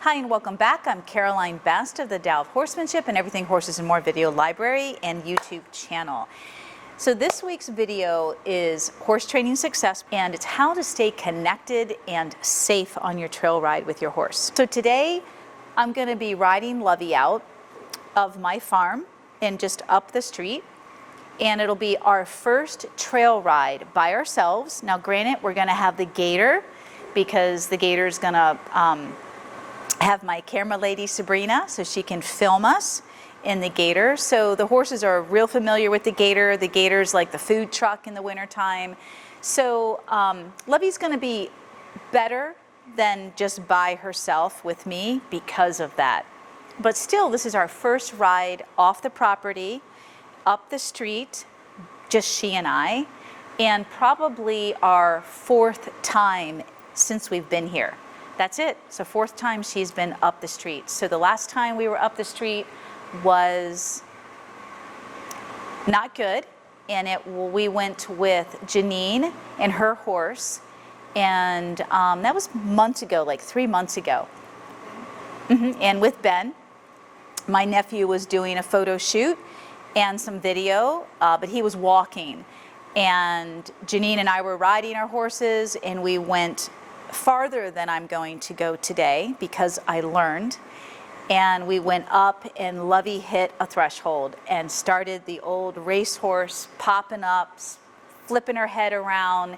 Hi and welcome back. I'm Caroline Best of the Tao of Horsemanship and Everything Horses and More video library and YouTube channel. So this week's video is horse training success, and it's how to stay connected and safe on your trail ride with your horse. So today I'm going to be riding Lovey out of my farm and just up the street, and it'll be our first trail ride by ourselves. Now granted, we're going to have the gator because the gator's going to have my camera lady Sabrina so she can film us in the gator. So the horses are real familiar with the gator. The gator's like the food truck in the wintertime. So Lovey's going to be better than just by herself with me because of that. But still, this is our first ride off the property, up the street, just she and I, and probably our fourth time since we've been here. That's it. So fourth time she's been up the street. So the last time we were up the street was not good, and we went with Janine and her horse, and that was months ago, like 3 months ago. And with Ben, my nephew was doing a photo shoot and some video, but he was walking, and Janine and I were riding our horses, and we went farther than I'm going to go today because I learned, and we went up and Lovey hit a threshold and started the old racehorse popping up, flipping her head around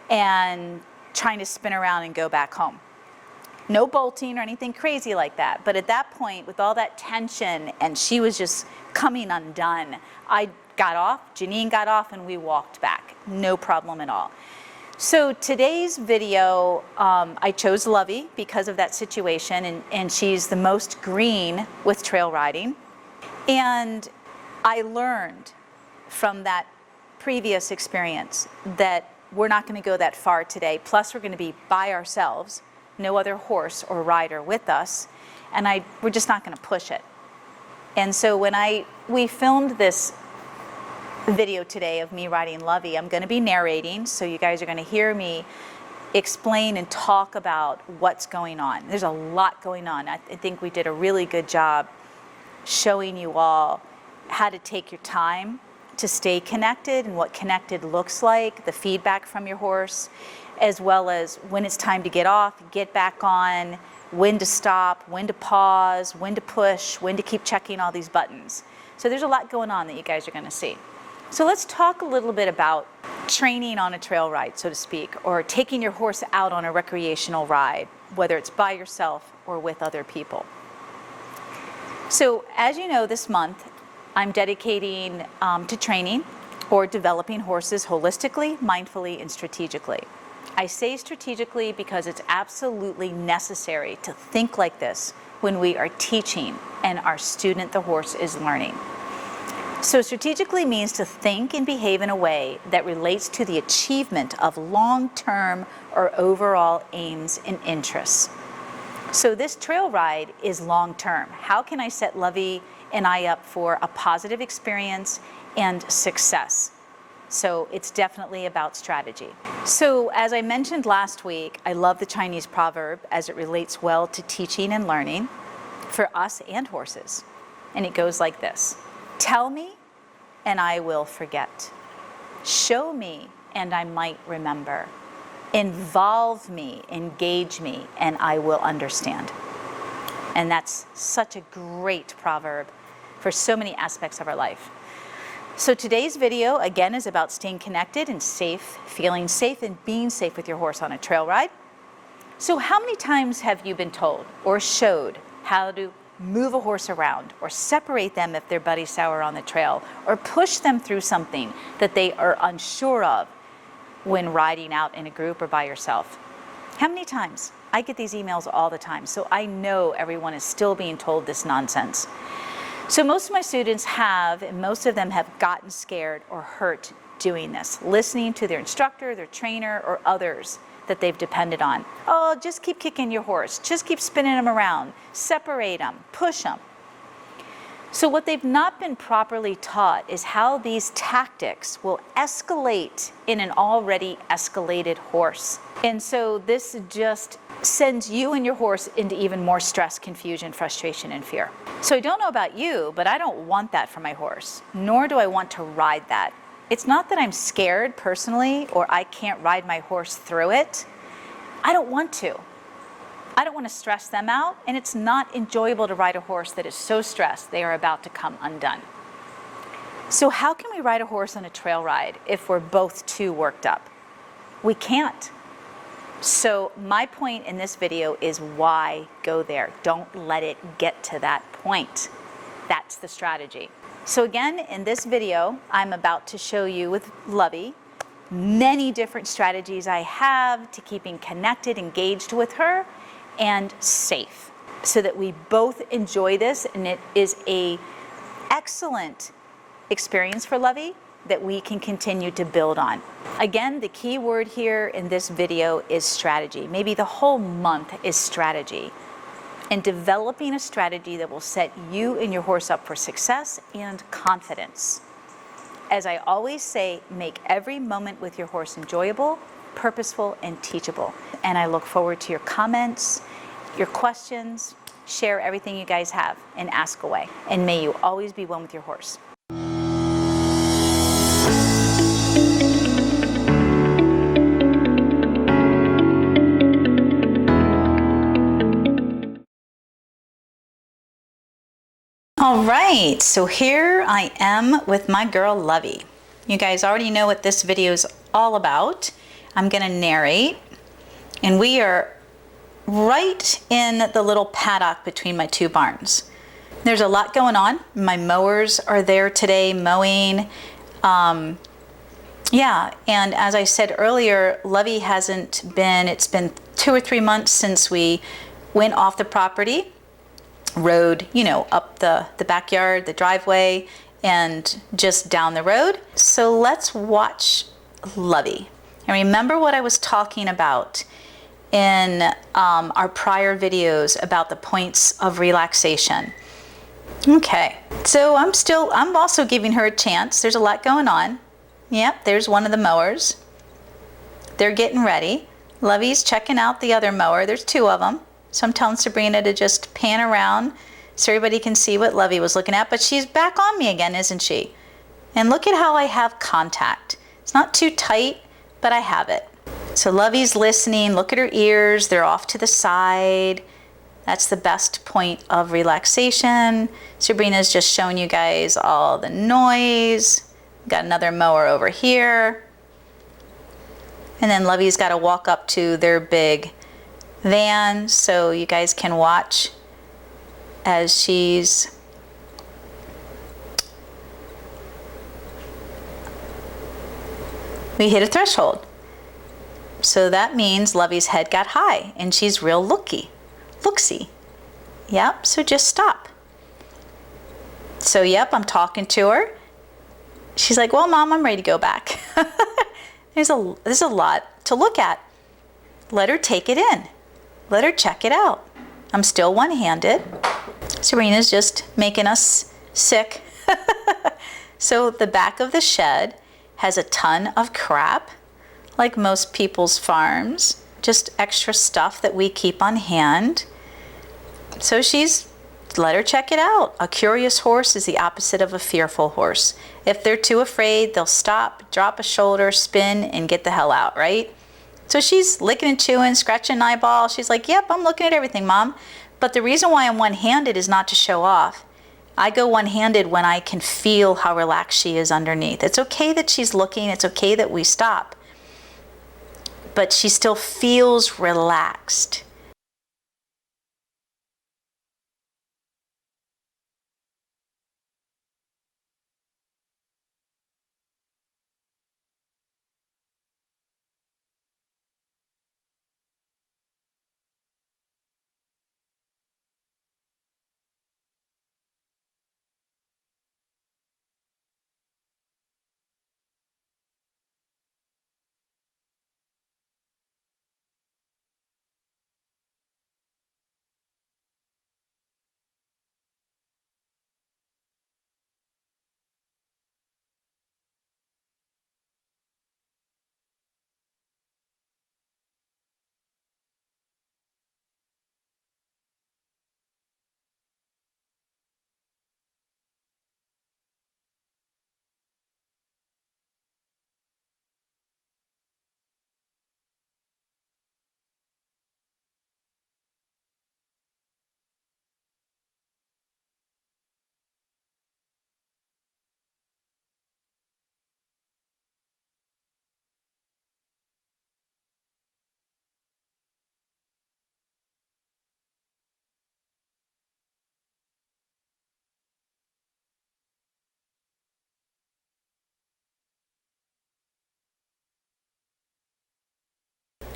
and trying to spin around and go back home. No bolting or anything crazy like that, but at that point with all that tension and she was just coming undone, I got off, Janine got off, and we walked back. No problem at all. So today's video, I chose Lovey because of that situation, and she's the most green with trail riding. And I learned from that previous experience that we're not going to go that far today. Plus, we're going to be by ourselves, no other horse or rider with us, and we're just not going to push it. And so when we filmed this video today of me riding Lovey, I'm going to be narrating, so you guys are going to hear me explain and talk about what's going on. There's a lot going on. I think we did a really good job showing you all how to take your time to stay connected and what connected looks like, the feedback from your horse, as well as when it's time to get off, get back on, when to stop, when to pause, when to push, when to keep checking all these buttons. So there's a lot going on that you guys are going to see. So let's talk a little bit about training on a trail ride, so to speak, or taking your horse out on a recreational ride, whether it's by yourself or with other people. So as you know, this month I'm dedicating to training or developing horses holistically, mindfully, and strategically. I say strategically because it's absolutely necessary to think like this when we are teaching and our student, the horse, is learning. So strategically means to think and behave in a way that relates to the achievement of long-term or overall aims and interests. So this trail ride is long-term. How can I set Lovey and I up for a positive experience and success? So it's definitely about strategy. So as I mentioned last week, I love the Chinese proverb as it relates well to teaching and learning for us and horses. And it goes like this: tell me and I will forget. Show me and I might remember. Involve me, engage me, and I will understand. And that's such a great proverb for so many aspects of our life. So today's video, again, is about staying connected and safe, feeling safe and being safe with your horse on a trail ride. So how many times have you been told or showed how to move a horse around or separate them if they're buddy sour on the trail, or push them through something that they are unsure of when riding out in a group or by yourself? How many times? I get these emails all the time, so I know everyone is still being told this nonsense. So most of my students have, and most of them have gotten scared or hurt doing this, listening to their instructor, their trainer, or others that they've depended on. Oh, just keep kicking your horse. Just keep spinning them around. Separate them. Push them. So what they've not been properly taught is how these tactics will escalate in an already escalated horse. And so this just sends you and your horse into even more stress, confusion, frustration, and fear. So I don't know about you, but I don't want that for my horse, nor do I want to ride that. It's not that I'm scared personally, or I can't ride my horse through it. I don't want to. I don't want to stress them out, and it's not enjoyable to ride a horse that is so stressed they are about to come undone. So how can we ride a horse on a trail ride if we're both too worked up? We can't. So my point in this video is why go there. Don't let it get to that point. That's the strategy. So again, in this video, I'm about to show you with Lovey many different strategies I have to keeping connected, engaged with her, and safe, so that we both enjoy this, and it is a excellent experience for Lovey that we can continue to build on. Again, the key word here in this video is strategy. Maybe the whole month is strategy, and developing a strategy that will set you and your horse up for success and confidence. As I always say, make every moment with your horse enjoyable, purposeful, and teachable. And I look forward to your comments, your questions. Share everything you guys have and ask away. And may you always be one with your horse. All right, so here I am with my girl Lovey. You guys already know what this video is all about. I'm gonna narrate, and we are right in the little paddock between my two barns. There's a lot going on. My mowers are there today mowing. Yeah, and as I said earlier, Lovey hasn't been, it's been 2 or 3 months since we went off the property, rode, you know, up the backyard, the driveway, and just down the road. So let's watch Lovey. And remember what I was talking about in our prior videos about the points of relaxation. Okay, so I'm also giving her a chance. There's a lot going on. Yep, there's one of the mowers. They're getting ready. Lovey's checking out the other mower. There's 2 of them. So I'm telling Sabrina to just pan around so everybody can see what Lovey was looking at. But she's back on me again, isn't she? And look at how I have contact. It's not too tight, but I have it. So Lovey's listening. Look at her ears. They're off to the side. That's the best point of relaxation. Sabrina's just showing you guys all the noise. Got another mower over here. And then Lovey's got to walk up to their big van so you guys can watch as she's we hit a threshold. So that means Lovey's head got high and she's real looksy. Yep, so just stop. So yep, I'm talking to her. She's like, well, Mom, I'm ready to go back. There's a lot to look at. Let her take it in. Let her check it out. I'm still one-handed. Serena's just making us sick. So the back of the shed has a ton of crap, like most people's farms, just extra stuff that we keep on hand. So let her check it out. A curious horse is the opposite of a fearful horse. If they're too afraid, they'll stop, drop a shoulder, spin, and get the hell out, right? So she's licking and chewing, scratching an eyeball. She's like, yep, I'm looking at everything, Mom. But the reason why I'm one-handed is not to show off. I go one-handed when I can feel how relaxed she is underneath. It's okay that she's looking. It's okay that we stop. But she still feels relaxed.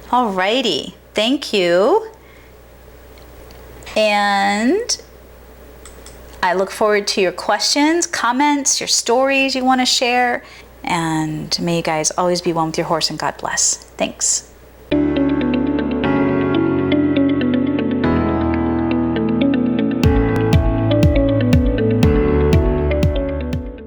Alrighty, thank you. And I look forward to your questions, comments, your stories you want to share. And may you guys always be one with your horse, and God bless. Thanks.